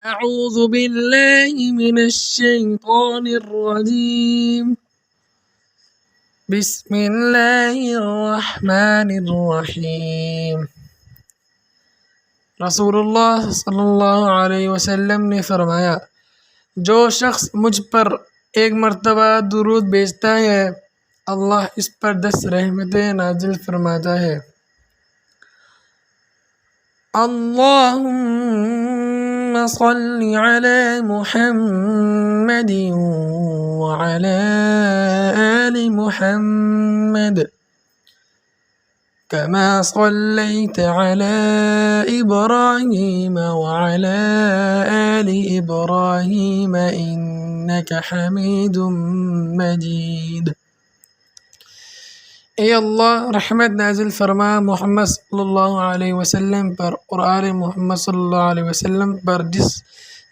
أعوذ بالله من الشيطان الرجيم بسم الله الرحمن الرحیم۔ رسول اللہ صلی اللہ علیہ وسلم نے فرمایا، جو شخص مجھ پر ایک مرتبہ درود بھیجتا ہے اللہ اس پر 10 رحمتیں نازل فرماتا ہے۔ اللہم صل علی محمد وعلی آل محمد كما صليت على إبراهيم وعلى آل إبراهيم إنك حميد مجيد۔ اے اللہ رحمت نازل فرما محمد صلی اللہ علیہ وسلم پر اور آل محمد صلی اللہ علیہ وسلم پر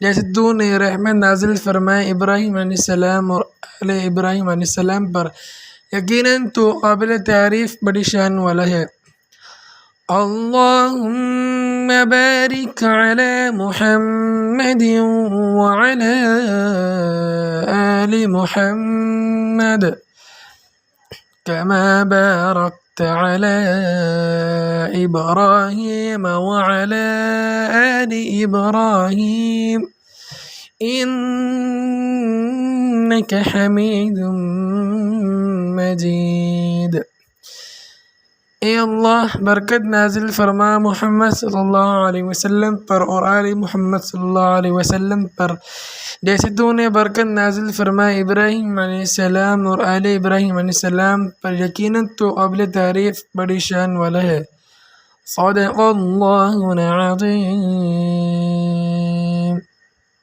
جیسے تو نے رحمت نازل فرمائے ابراہیم علیہ السلام اور آل ابراہیم علیہ السلام پر، یقیناً تو قابل تعریف بڑی شان والا ہے۔ اللہم بارک علی محمد وعلی آل محمد كما باركت على إبراهيم وعلى آل إبراهيم إنك حميد مجيد۔ اے اللہ برکت نازل فرما محمد صلی اللہ علیہ وسلم پر اور آل محمد صلی اللہ علیہ وسلم پر جیسے تو نے برکت نازل فرما ابراہیم علیہ السلام اور آل ابراہیم علیہ السلام پر، یقیناً تو قابل تعریف بڑی شان والا ہے۔ صدق اللہ العظیم۔